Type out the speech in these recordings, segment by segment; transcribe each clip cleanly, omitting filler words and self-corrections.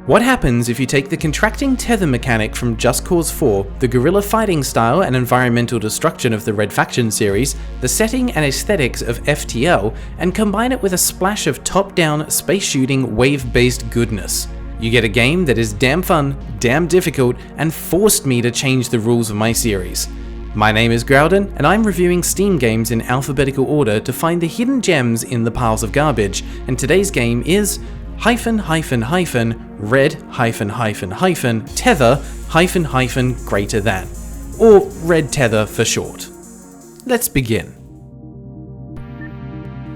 What happens if you take the contracting tether mechanic from Just Cause 4, the guerrilla fighting style and environmental destruction of the Red Faction series, the setting and aesthetics of FTL, and combine it with a splash of top-down, space-shooting, wave-based goodness? You get a game that is damn fun, damn difficult, and forced me to change the rules of my series. My name is Graeldon, and I'm reviewing Steam games in alphabetical order to find the hidden gems in the piles of garbage, and today's game is red tether greater than, or red tether for short. Let's begin.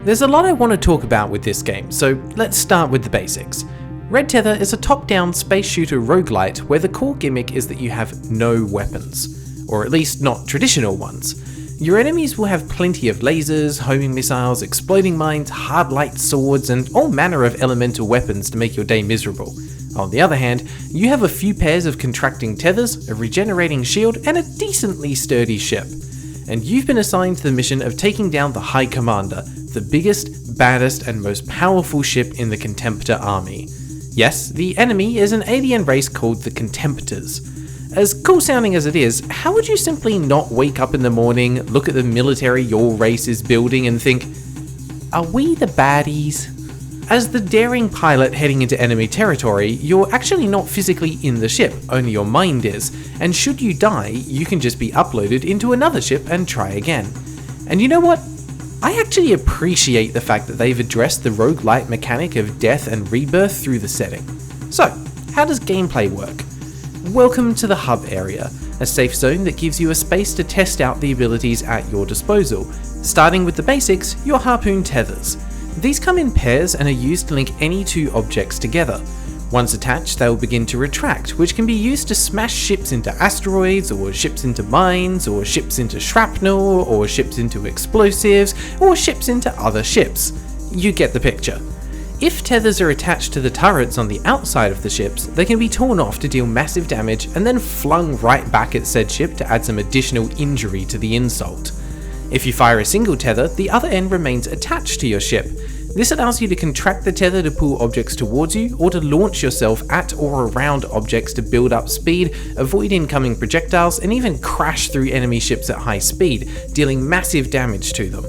There's a lot I want to talk about with this game, so let's start with the basics. Red Tether is a top-down space shooter roguelite where the core gimmick is that you have no weapons, or at least not traditional ones. Your enemies will have plenty of lasers, homing missiles, exploding mines, hard light swords, and all manner of elemental weapons to make your day miserable. On the other hand, you have a few pairs of contracting tethers, a regenerating shield, and a decently sturdy ship. And you've been assigned to the mission of taking down the High Commander, the biggest, baddest, and most powerful ship in the Contemptor army. Yes, the enemy is an alien race called the Contemptors. As cool sounding as it is, how would you simply not wake up in the morning, look at the military your race is building and think, are we the baddies? As the daring pilot heading into enemy territory, you're actually not physically in the ship, only your mind is, and should you die, you can just be uploaded into another ship and try again. And you know what? I actually appreciate the fact that they've addressed the roguelite mechanic of death and rebirth through the setting. So, how does gameplay work? Welcome to the hub area, a safe zone that gives you a space to test out the abilities at your disposal. Starting with the basics, your harpoon tethers. These come in pairs and are used to link any two objects together. Once attached, they will begin to retract, which can be used to smash ships into asteroids, or ships into mines, or ships into shrapnel, or ships into explosives, or ships into other ships. You get the picture. If tethers are attached to the turrets on the outside of the ships, they can be torn off to deal massive damage and then flung right back at said ship to add some additional injury to the insult. If you fire a single tether, the other end remains attached to your ship. This allows you to contract the tether to pull objects towards you, or to launch yourself at or around objects to build up speed, avoid incoming projectiles, and even crash through enemy ships at high speed, dealing massive damage to them.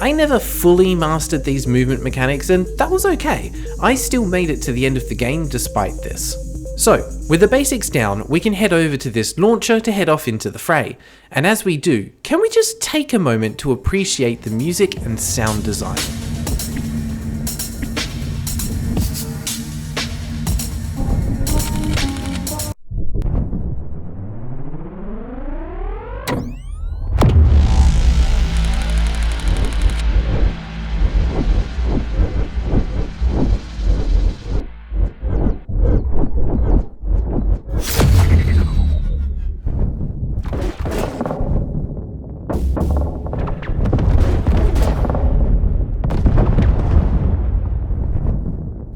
I never fully mastered these movement mechanics, and that was okay. I still made it to the end of the game despite this. So, with the basics down, we can head over to this launcher to head off into the fray. And as we do, can we just take a moment to appreciate the music and sound design?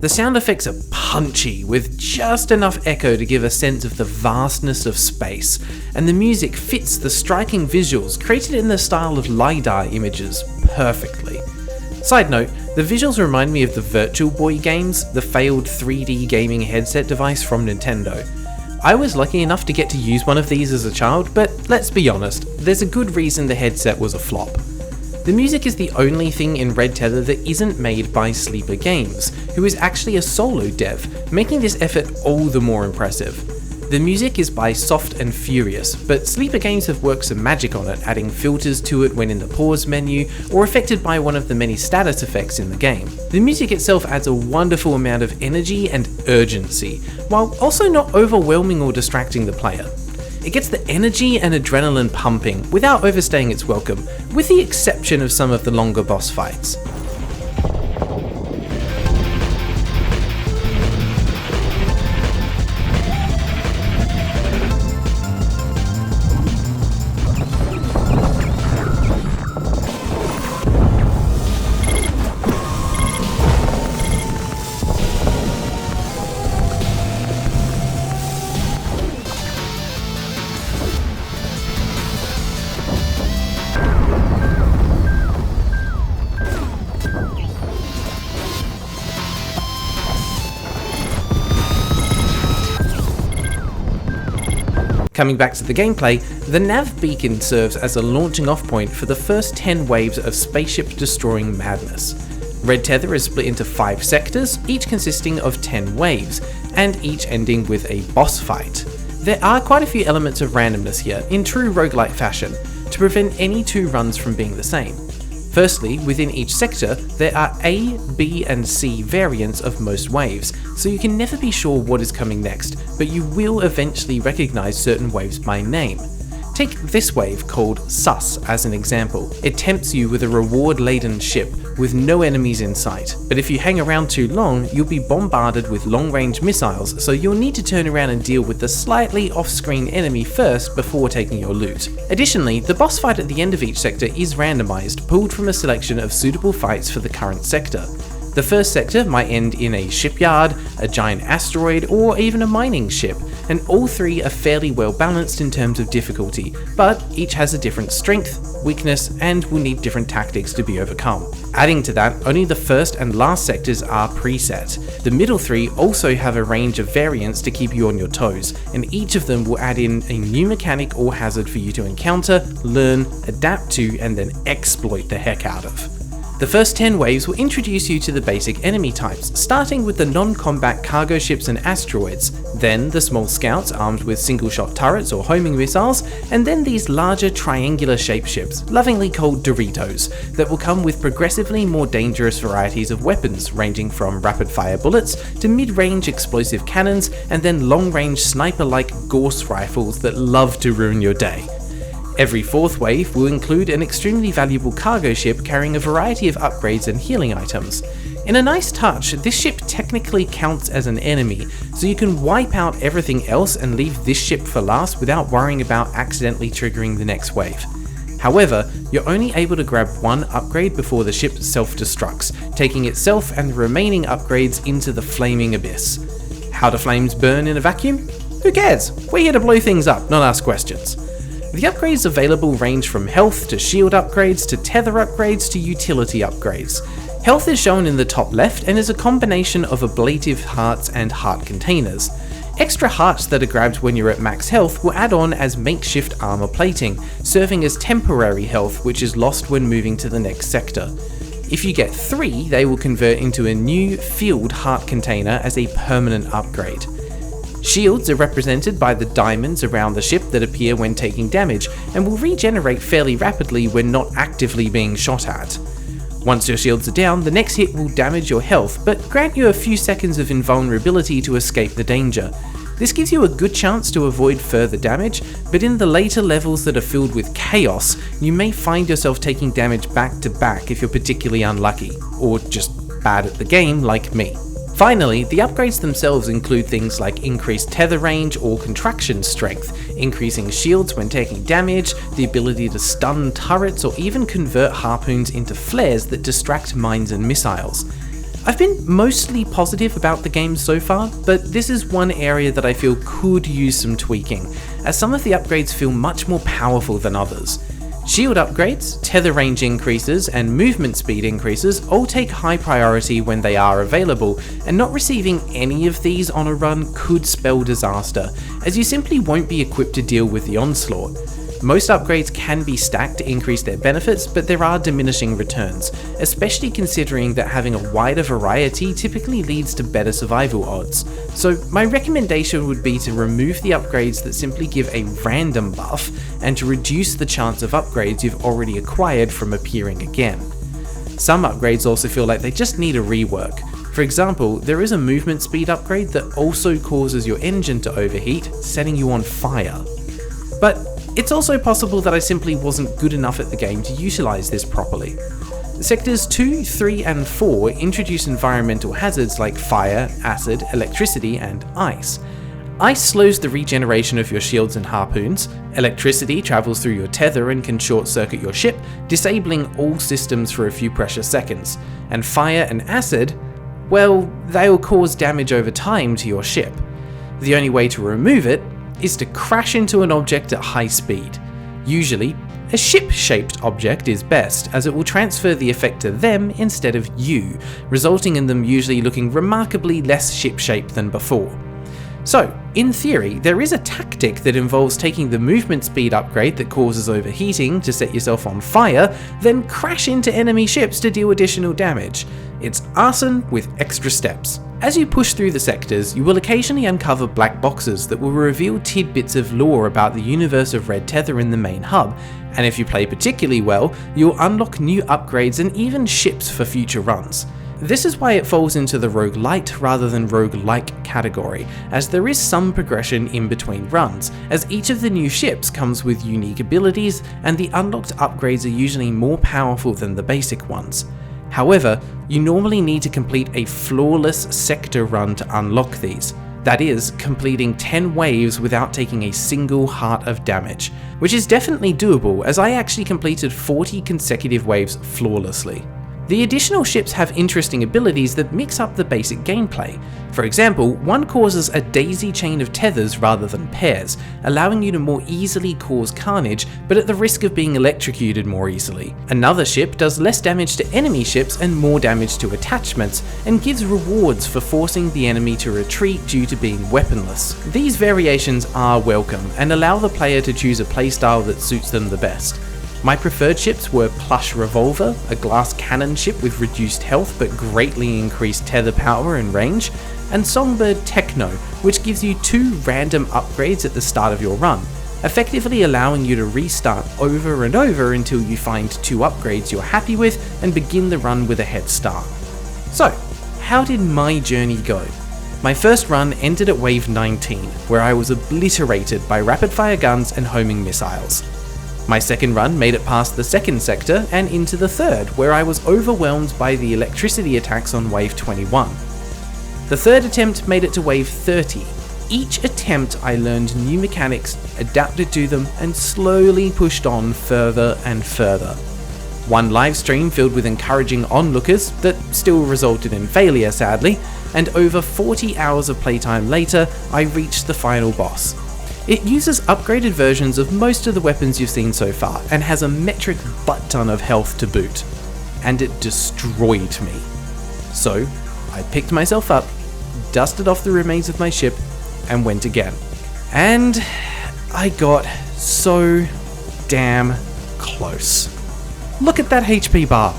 The sound effects are punchy, with just enough echo to give a sense of the vastness of space, and the music fits the striking visuals created in the style of LiDAR images perfectly. Side note, the visuals remind me of the Virtual Boy games, the failed 3D gaming headset device from Nintendo. I was lucky enough to get to use one of these as a child, but let's be honest, there's a good reason the headset was a flop. The music is the only thing in Red Tether that isn't made by Sleeper Games, who is actually a solo dev, making this effort all the more impressive. The music is by Soft and Furious, but Sleeper Games have worked some magic on it, adding filters to it when in the pause menu, or affected by one of the many status effects in the game. The music itself adds a wonderful amount of energy and urgency, while also not overwhelming or distracting the player. It gets the energy and adrenaline pumping without overstaying its welcome, with the exception of some of the longer boss fights. Coming back to the gameplay, the nav beacon serves as a launching off point for the first 10 waves of spaceship destroying madness. Red Tether is split into 5 sectors, each consisting of 10 waves, and each ending with a boss fight. There are quite a few elements of randomness here, in true roguelite fashion, to prevent any 2 runs from being the same. Firstly, within each sector, there are A, B and C variants of most waves, so you can never be sure what is coming next, but you will eventually recognise certain waves by name. Take this wave called Sus as an example. It tempts you with a reward-laden ship with no enemies in sight, but if you hang around too long, you'll be bombarded with long-range missiles, so you'll need to turn around and deal with the slightly off-screen enemy first before taking your loot. Additionally, the boss fight at the end of each sector is randomised, pulled from a selection of suitable fights for the current sector. The first sector might end in a shipyard, a giant asteroid, or even a mining ship, and all 3 are fairly well balanced in terms of difficulty, but each has a different strength, weakness, and will need different tactics to be overcome. Adding to that, only the first and last sectors are preset. The middle 3 also have a range of variants to keep you on your toes, and each of them will add in a new mechanic or hazard for you to encounter, learn, adapt to, and then exploit the heck out of. The first 10 waves will introduce you to the basic enemy types, starting with the non-combat cargo ships and asteroids, then the small scouts armed with single-shot turrets or homing missiles, and then these larger triangular shapeships, lovingly called Doritos, that will come with progressively more dangerous varieties of weapons, ranging from rapid-fire bullets to mid-range explosive cannons, and then long-range sniper-like Gauss rifles that love to ruin your day. Every 4th wave will include an extremely valuable cargo ship carrying a variety of upgrades and healing items. In a nice touch, this ship technically counts as an enemy, so you can wipe out everything else and leave this ship for last without worrying about accidentally triggering the next wave. However, you're only able to grab 1 upgrade before the ship self-destructs, taking itself and the remaining upgrades into the flaming abyss. How do flames burn in a vacuum? Who cares? We're here to blow things up, not ask questions. The upgrades available range from health to shield upgrades to tether upgrades to utility upgrades. Health is shown in the top left and is a combination of ablative hearts and heart containers. Extra hearts that are grabbed when you're at max health will add on as makeshift armor plating, serving as temporary health which is lost when moving to the next sector. If you get 3, they will convert into a new field heart container as a permanent upgrade. Shields are represented by the diamonds around the ship that appear when taking damage, and will regenerate fairly rapidly when not actively being shot at. Once your shields are down, the next hit will damage your health, but grant you a few seconds of invulnerability to escape the danger. This gives you a good chance to avoid further damage, but in the later levels that are filled with chaos, you may find yourself taking damage back to back if you're particularly unlucky, or just bad at the game like me. Finally, the upgrades themselves include things like increased tether range or contraction strength, increasing shields when taking damage, the ability to stun turrets or even convert harpoons into flares that distract mines and missiles. I've been mostly positive about the game so far, but this is one area that I feel could use some tweaking, as some of the upgrades feel much more powerful than others. Shield upgrades, tether range increases, and movement speed increases all take high priority when they are available, and not receiving any of these on a run could spell disaster, as you simply won't be equipped to deal with the onslaught. Most upgrades can be stacked to increase their benefits, but there are diminishing returns, especially considering that having a wider variety typically leads to better survival odds. So my recommendation would be to remove the upgrades that simply give a random buff, and to reduce the chance of upgrades you've already acquired from appearing again. Some upgrades also feel like they just need a rework. For example, there is a movement speed upgrade that also causes your engine to overheat, setting you on fire. But it's also possible that I simply wasn't good enough at the game to utilise this properly. Sectors 2, 3 and 4 introduce environmental hazards like fire, acid, electricity and ice. Ice slows the regeneration of your shields and harpoons, electricity travels through your tether and can short-circuit your ship, disabling all systems for a few precious seconds, and fire and acid, well, they'll cause damage over time to your ship. The only way to remove it is to crash into an object at high speed. Usually, a ship-shaped object is best, as it will transfer the effect to them instead of you, resulting in them usually looking remarkably less ship-shaped than before. So, in theory, there is a tactic that involves taking the movement speed upgrade that causes overheating to set yourself on fire, then crash into enemy ships to deal additional damage. It's arson with extra steps. As you push through the sectors, you will occasionally uncover black boxes that will reveal tidbits of lore about the universe of Red Tether in the main hub, and if you play particularly well, you'll unlock new upgrades and even ships for future runs. This is why it falls into the roguelite rather than roguelike category, as there is some progression in between runs, as each of the new ships comes with unique abilities and the unlocked upgrades are usually more powerful than the basic ones. However, you normally need to complete a flawless sector run to unlock these. That is, completing 10 waves without taking a single heart of damage, which is definitely doable as I actually completed 40 consecutive waves flawlessly. The additional ships have interesting abilities that mix up the basic gameplay. For example, one causes a daisy chain of tethers rather than pairs, allowing you to more easily cause carnage, but at the risk of being electrocuted more easily. Another ship does less damage to enemy ships and more damage to attachments, and gives rewards for forcing the enemy to retreat due to being weaponless. These variations are welcome, and allow the player to choose a playstyle that suits them the best. My preferred ships were Plush Revolver, a glass cannon ship with reduced health but greatly increased tether power and range, and Songbird Techno, which gives you 2 random upgrades at the start of your run, effectively allowing you to restart over and over until you find 2 upgrades you're happy with and begin the run with a head start. So, how did my journey go? My first run ended at wave 19, where I was obliterated by rapid fire guns and homing missiles. My second run made it past the second sector and into the third, where I was overwhelmed by the electricity attacks on wave 21. The third attempt made it to wave 30. Each attempt I learned new mechanics, adapted to them, and slowly pushed on further and further. One live stream filled with encouraging onlookers that still resulted in failure sadly, and over 40 hours of playtime later, I reached the final boss. It uses upgraded versions of most of the weapons you've seen so far, and has a metric butt-ton of health to boot. And it destroyed me. So, I picked myself up, dusted off the remains of my ship, and went again. And I got so damn close. Look at that HP bar.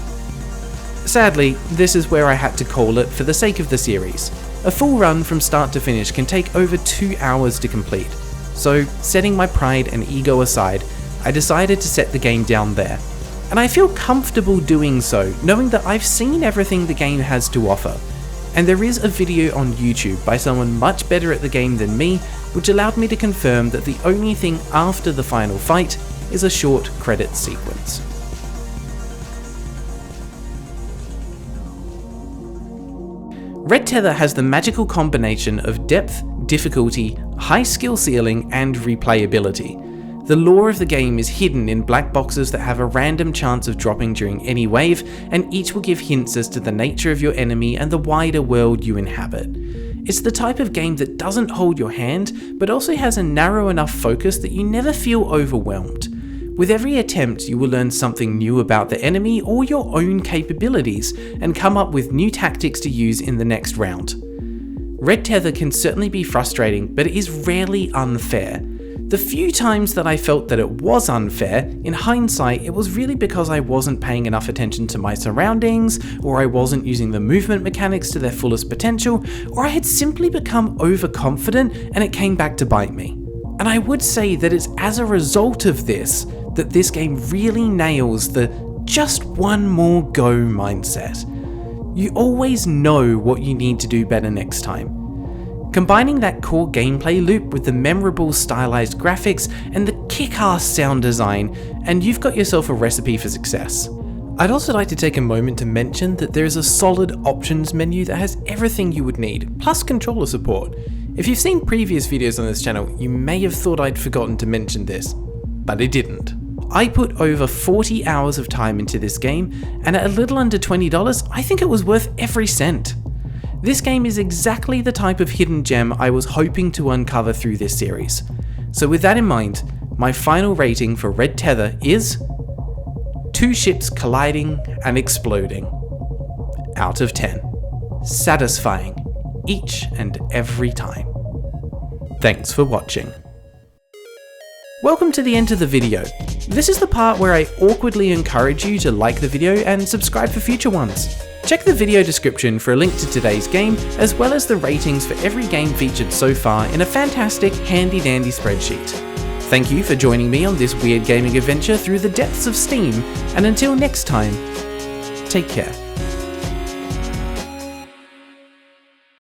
Sadly, this is where I had to call it for the sake of the series. A full run from start to finish can take over 2 hours to complete. So, setting my pride and ego aside, I decided to set the game down there. And I feel comfortable doing so, knowing that I've seen everything the game has to offer. And there is a video on YouTube by someone much better at the game than me, which allowed me to confirm that the only thing after the final fight is a short credit sequence. Red Tether has the magical combination of depth, difficulty, high skill ceiling, and replayability. The lore of the game is hidden in black boxes that have a random chance of dropping during any wave, and each will give hints as to the nature of your enemy and the wider world you inhabit. It's the type of game that doesn't hold your hand, but also has a narrow enough focus that you never feel overwhelmed. With every attempt, you will learn something new about the enemy or your own capabilities, and come up with new tactics to use in the next round. Red Tether can certainly be frustrating, but it is rarely unfair. The few times that I felt that it was unfair, in hindsight, it was really because I wasn't paying enough attention to my surroundings, or I wasn't using the movement mechanics to their fullest potential, or I had simply become overconfident and it came back to bite me. And I would say that it's as a result of this that this game really nails the just one more go mindset. You always know what you need to do better next time. Combining that core gameplay loop with the memorable stylized graphics and the kick-ass sound design, and you've got yourself a recipe for success. I'd also like to take a moment to mention that there is a solid options menu that has everything you would need, plus controller support. If you've seen previous videos on this channel, you may have thought I'd forgotten to mention this, but I didn't. I put over 40 hours of time into this game, and at a little under $20, I think it was worth every cent. This game is exactly the type of hidden gem I was hoping to uncover through this series. So with that in mind, my final rating for Red Tether is 2 ships colliding and exploding. Out of 10. Satisfying each and every time. Thanks for watching. Welcome to the end of the video. This is the part where I awkwardly encourage you to like the video and subscribe for future ones. Check the video description for a link to today's game, as well as the ratings for every game featured so far in a fantastic, handy-dandy spreadsheet. Thank you for joining me on this weird gaming adventure through the depths of Steam, and until next time, take care.